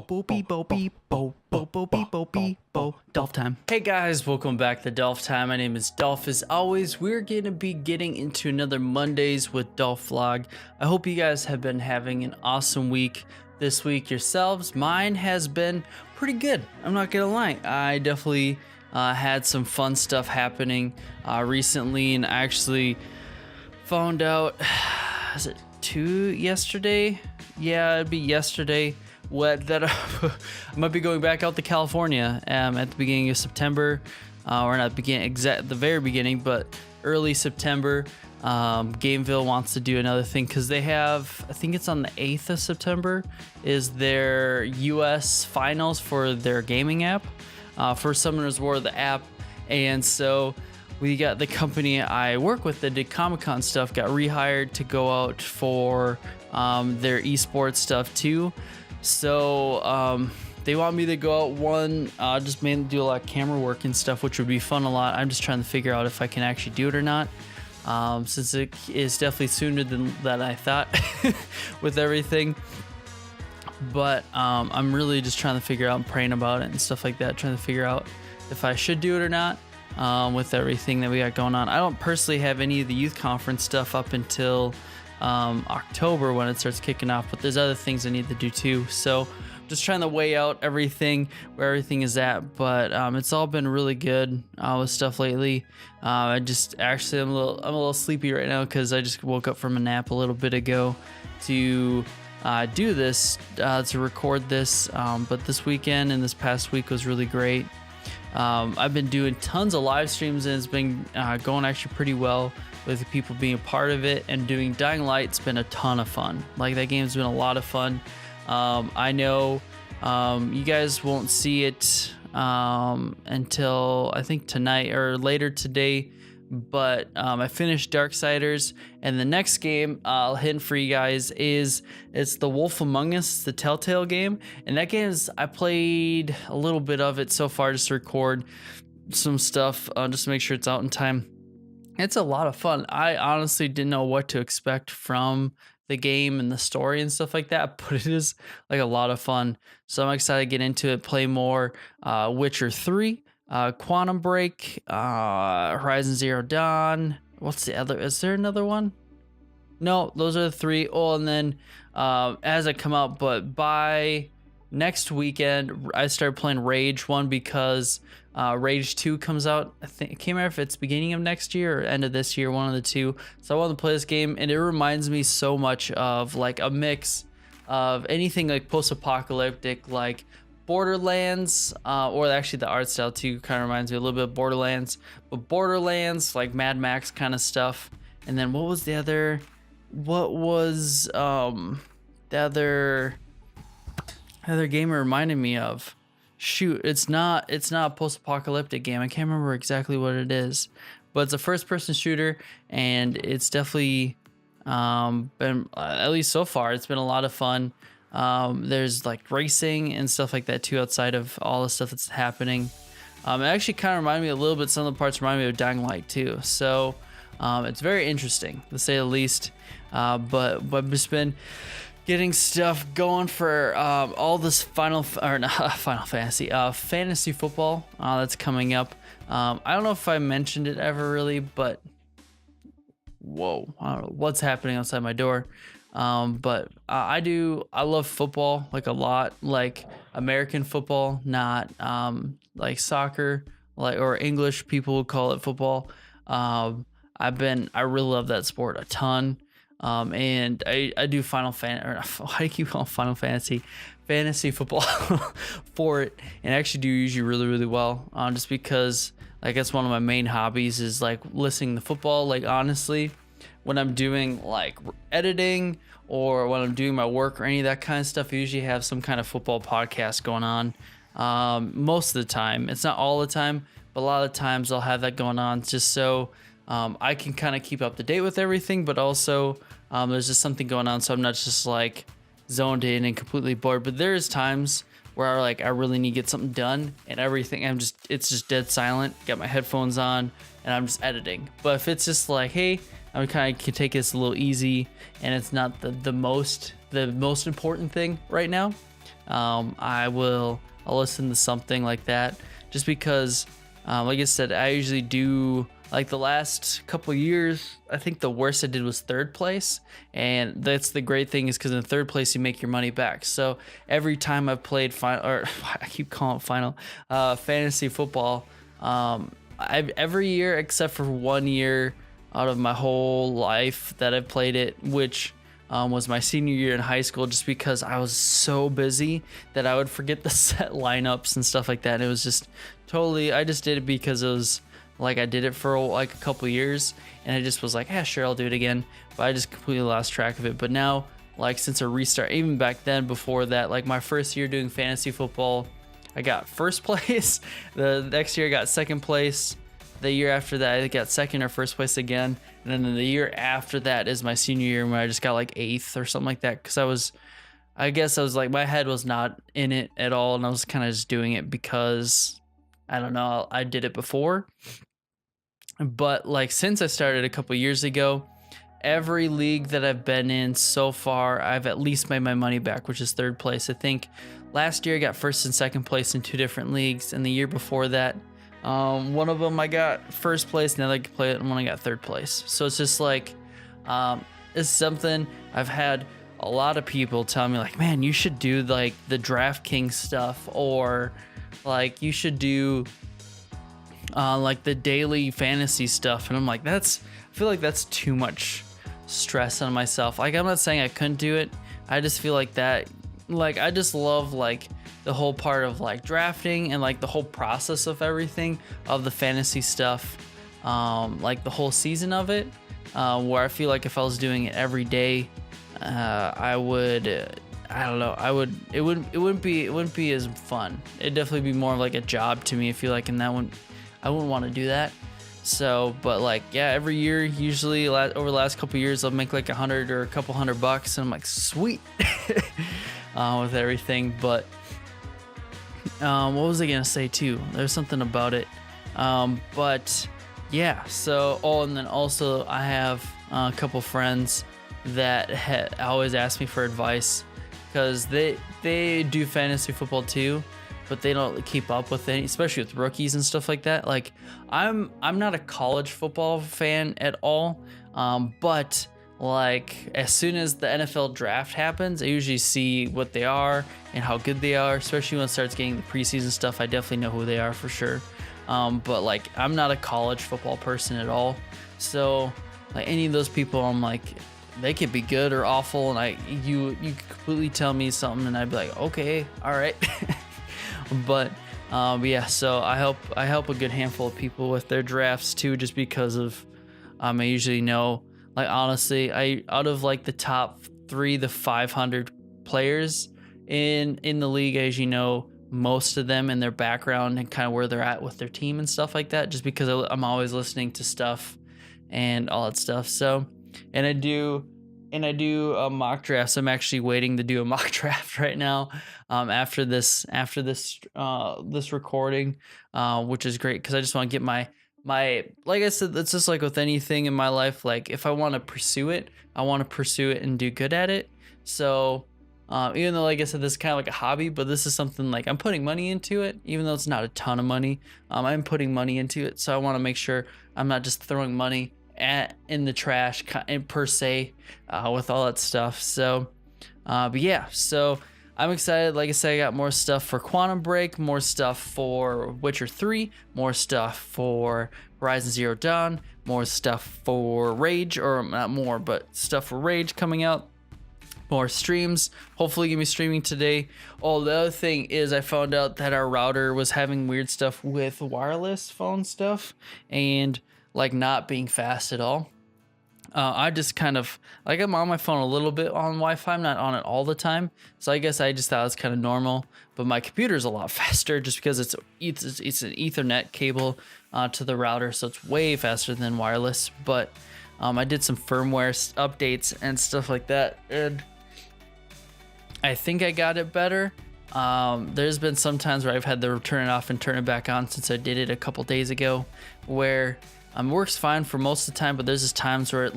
Dolph time. Hey guys, welcome back to Dolph time. My name is Dolph. As always, we're going to be getting into another Mondays with Dolph vlog. I hope you guys have been having an awesome week this week yourselves. Mine has been pretty good. I'm not going to lie. I definitely had some fun stuff happening recently, and I actually found out, is it yesterday? Yeah, it'd be yesterday. That I might be going back out to California at the beginning of September, or not the very beginning, but early September. Gameville wants to do another thing because they have, I think it's on the 8th of September, is their US finals for their gaming app, for Summoner's War, the app. And so we got the company I work with that did Comic-Con stuff, got rehired to go out for their esports stuff too. So they want me to go out just mainly do a lot of camera work and stuff, which would be fun a lot. I'm just trying to figure out if I can actually do it or not, since it is definitely sooner than I thought with everything. But I'm really just trying to figure out and praying about it and stuff like that, trying to figure out if I should do it or not, with everything that we got going on. I don't personally have any of the youth conference stuff up until October when it starts kicking off, but there's other things I need to do too. So just trying to weigh out everything, where everything is at. But it's all been really good with stuff lately. I'm a little sleepy right now because I just woke up from a nap a little bit ago to do this, to record this. But this weekend and this past week was really great. I've been doing tons of live streams, and it's been going actually pretty well with people being a part of it. And doing Dying Light's been a ton of fun. Like, that game's been a lot of fun. I know you guys won't see it until I think tonight or later today, but I finished Darksiders, and the next game I'll hint for you guys it's The Wolf Among Us, the Telltale game. And that game I played a little bit of it so far just to record some stuff, just to make sure it's out in time. It's a lot of fun. I honestly didn't know what to expect from the game and the story and stuff like that, but it is like a lot of fun. So I'm excited to get into it, play more Witcher 3, Quantum Break, Horizon Zero Dawn. What's the other? Is there another one? No, those are the three. Oh, and then as I come out, but by next weekend, I started playing Rage 1 because Rage 2 comes out. I can't remember if it's beginning of next year or end of this year, one of the two. So I wanted to play this game, and it reminds me so much of like a mix of anything like post-apocalyptic, like Borderlands, or actually the art style too kind of reminds me a little bit of Borderlands, but Borderlands, like Mad Max kind of stuff. And then what was the other game it reminded me of? Shoot, it's not a post-apocalyptic game. I can't remember exactly what it is, but it's a first-person shooter, and it's definitely been, at least so far, it's been a lot of fun. There's like racing and stuff like that too, outside of all the stuff that's happening. It actually kind of reminded me a little bit, some of the parts remind me of Dying Light too. So it's very interesting, to say the least. But I've just been getting stuff going for all this fantasy football that's coming up. I don't know if I mentioned it ever really, but whoa, I don't know what's happening outside my door. But I love football, like a lot, like American football, not like soccer, like, or English people would call it football. I really love that sport a ton. And I do Final Fantasy, why do you keep calling Final Fantasy? Fantasy football for it, and I actually do usually really, really well, just because I guess one of my main hobbies is like listening to football. Like, honestly, when I'm doing like editing or when I'm doing my work or any of that kind of stuff, I usually have some kind of football podcast going on. Most of the time, it's not all the time, but a lot of the times I'll have that going on just so I can kind of keep up to date with everything, but also there's just something going on, so I'm not just like zoned in and completely bored. But there's times where I really need to get something done, and everything it's just dead silent, got my headphones on, and I'm just editing. But if it's just like, hey, I kind of can take this a little easy, and it's not the most important thing right now, I'll listen to something like that, just because, like I said, I usually do, like the last couple years, I think the worst I did was 3rd place. And that's the great thing, is because in 3rd place, you make your money back. So every time I've played I keep calling it fantasy football, every year except for 1 year out of my whole life that I've played it, which was my senior year in high school, just because I was so busy that I would forget the set lineups and stuff like that. And it was just totally, I just did it because it was like I did it for like a couple years, and I just was like, yeah, sure, I'll do it again. But I just completely lost track of it. But now, like since a restart, even back then, before that, like my first year doing fantasy football, I got 1st place. The next year I got 2nd place. The year after that, I got 2nd or 1st place again. And then the year after that is my senior year, where I just got like 8th or something like that. Because I guess I was like, my head was not in it at all. And I was kind of just doing it because, I don't know, I did it before. But like since I started a couple years ago, every league that I've been in so far, I've at least made my money back, which is 3rd place. I think last year I got 1st and 2nd place in 2 different leagues, and the year before that, one of them I got 1st place, and the other play it, and one I got 3rd place. So it's just like, it's something I've had a lot of people tell me, like, man, you should do like the DraftKings stuff, or like you should do like the daily fantasy stuff. And I'm like, I feel like that's too much stress on myself. Like, I'm not saying I couldn't do it. I just feel like that, like, I just love like the whole part of like drafting and like the whole process of everything of the fantasy stuff, like the whole season of it, where I feel like if I was doing it every day, I would, I don't know, it wouldn't be as fun. It'd definitely be more of like a job to me, I feel like, and that one, I wouldn't want to do that. So, but like, yeah, every year, usually over the last couple of years, I'll make like $100 or a couple $100, and I'm like, sweet, with everything. But what was I gonna say too? There's something about it. But yeah. So, and then also I have a couple friends that always ask me for advice, because they do fantasy football too, but they don't keep up with it, especially with rookies and stuff like that. Like, I'm not a college football fan at all, but like as soon as the NFL draft happens, I usually see what they are and how good they are, especially when it starts getting the preseason stuff. I definitely know who they are for sure. But like, I'm not a college football person at all, so like any of those people, I'm like, they could be good or awful, and you completely tell me something, and I'd be like, okay, all right. But yeah, so I help a good handful of people with their drafts too, just because of I usually know, like, honestly, out of like the top 3 to 500 players in the league, I usually know most of them and their background and kind of where they're at with their team and stuff like that, just because I'm always listening to stuff and all that stuff. So, and I do mock drafts. I'm actually waiting to do a mock draft right now, after this recording, which is great, because I just want to get my like I said, it's just like with anything in my life, like if I want to pursue it, I want to pursue it and do good at it. So even though, like I said, this is kind of like a hobby, but this is something like I'm putting money into it, even though it's not a ton of money. I'm putting money into it, so I want to make sure I'm not just throwing money in the trash per se, with all that stuff. So but yeah, so I'm excited. Like I said, I got more stuff for Quantum Break, more stuff for Witcher 3, more stuff for Horizon Zero Dawn, more stuff for Rage, or not more, but stuff for Rage coming out, more streams, hopefully gonna be streaming today. Oh, the other thing is I found out that our router was having weird stuff with wireless phone stuff, and like not being fast at all. I just kind of, like, I'm on my phone a little bit on Wi-Fi. I'm not on it all the time, so I guess I just thought it was kind of normal. But my computer's a lot faster, just because it's an Ethernet cable to the router, so it's way faster than wireless. But I did some firmware updates and stuff like that, and I think I got it better. There's been some times where I've had to turn it off and turn it back on, since I did it a couple days ago, where it works fine for most of the time, but there's just times where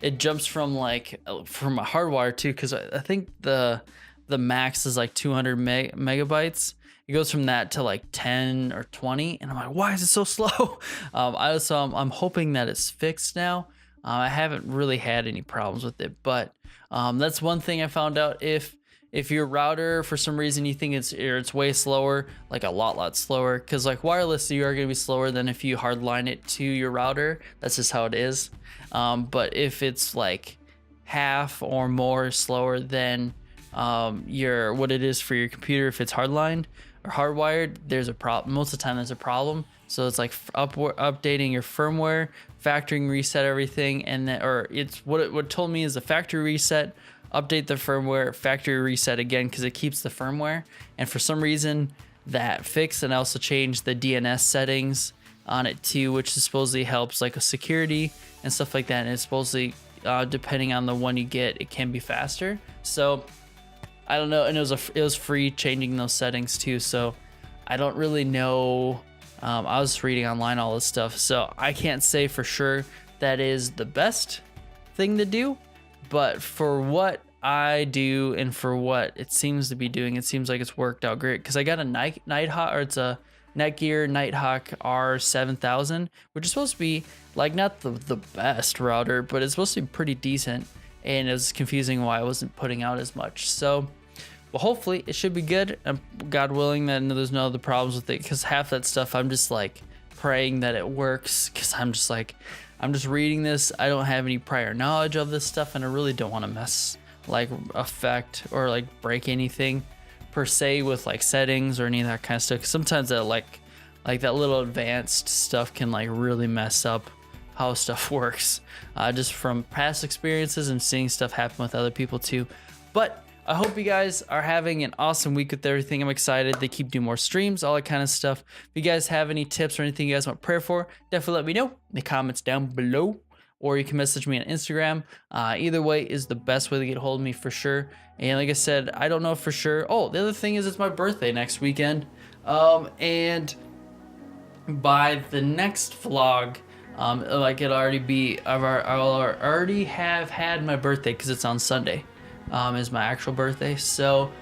it jumps from my hardwire too, because I think the the max is like 200 megabytes. It goes from that to like 10 or 20, and I'm like, why is it so slow? I'm hoping that it's fixed now. I haven't really had any problems with it, but that's one thing I found out. If your router, for some reason, you think it's way slower, like a lot slower, because like wireless, you are going to be slower than if you hardline it to your router. That's just how it is. But if it's like half or more slower than what it is for your computer, if it's hardlined or hardwired, there's a problem. Most of the time, there's a problem. So it's like updating your firmware, factory reset everything, and then, or it's what it told me is a factory reset, update the firmware, factory reset again, because it keeps the firmware. And for some reason that fixed, and I also changed the DNS settings on it too, which supposedly helps like with security and stuff like that. And it's supposedly depending on the one you get, it can be faster. So I don't know, and it was free changing those settings too. So I don't really know. I was reading online all this stuff, so I can't say for sure that is the best thing to do. But for what I do and for what it seems to be doing, it seems like it's worked out great. Because I got a Nighthawk, or it's a Netgear Nighthawk R7000, which is supposed to be like not the best router, but it's supposed to be pretty decent. And it was confusing why I wasn't putting out as much. So, well, hopefully it should be good. And God willing, that there's no other problems with it. Because half that stuff, I'm just like praying that it works. Because I'm just reading this. I don't have any prior knowledge of this stuff, and I really don't want to affect or like break anything per se with like settings or any of that kind of stuff. 'Cause sometimes that like that little advanced stuff can like really mess up how stuff works, just from past experiences and seeing stuff happen with other people too. But I hope you guys are having an awesome week with everything. I'm excited. They keep doing more streams, all that kind of stuff. If you guys have any tips or anything you guys want prayer for, definitely let me know in the comments down below, or you can message me on Instagram. Either way is the best way to get a hold of me for sure. And like I said, I don't know for sure. Oh, the other thing is it's my birthday next weekend. And by the next vlog, like it'll already be, I'll already have had my birthday, because it's on Sunday. Is my actual birthday. So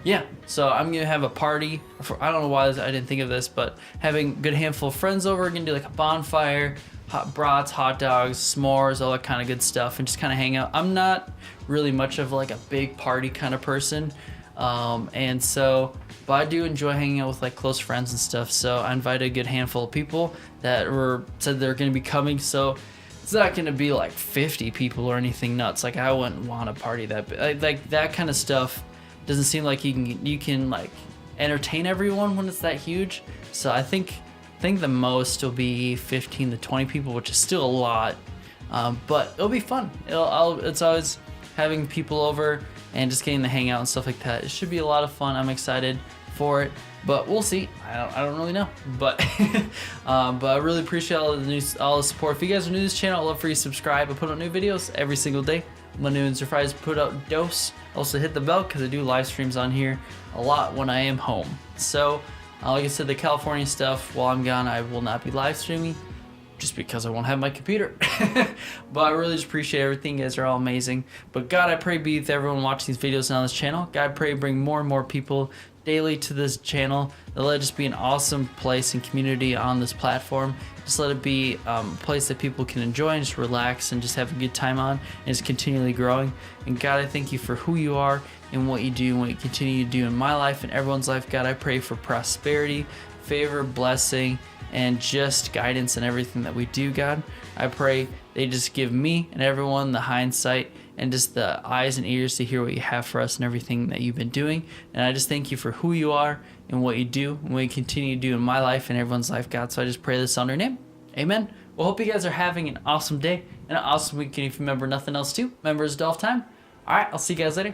yeah, so I'm gonna have a party I don't know why I didn't think of this, but having a good handful of friends over. We're gonna do like a bonfire, hot brats, hot dogs, s'mores, all that kind of good stuff, and just kind of hang out. I'm not really much of like a big party kind of person, and so, but I do enjoy hanging out with like close friends and stuff. So I invited a good handful of people that said they're gonna be coming. So it's not gonna be like 50 people or anything nuts. Like I wouldn't want to party that big. Like that kind of stuff doesn't seem like you can like entertain everyone when it's that huge. So I think the most will be 15 to 20 people, which is still a lot, but it'll be fun. It's always having people over and just getting to hang out and stuff like that. It should be a lot of fun. I'm excited for it. But we'll see. I don't really know. But but I really appreciate all the support. If you guys are new to this channel, I'd love for you to subscribe. I put out new videos every single day. Monday, Wednesday, Fridays, put out dose. Also hit the bell, because I do live streams on here a lot when I am home. So like I said, the California stuff, while I'm gone, I will not be live streaming, just because I won't have my computer. But I really just appreciate everything. You guys are all amazing. But God, I pray be with everyone watching these videos on this channel. God, I pray bring more and more people daily to this channel. Let it just be an awesome place and community on this platform. Just let it be a place that people can enjoy and just relax and just have a good time on, and it's continually growing. And God, I thank you for who you are and what you do and what you continue to do in my life and everyone's life. God, I pray for prosperity, favor, blessing, and just guidance in everything that we do. God, I pray they just give me and everyone the hindsight and just the eyes and ears to hear what you have for us and everything that you've been doing. And I just thank you for who you are and what you do and what you continue to do in my life and everyone's life, God. So I just pray this on your name. Amen. Well, hope you guys are having an awesome day and an awesome weekend. If you remember nothing else too, remember it's Dolph time. All right, I'll see you guys later.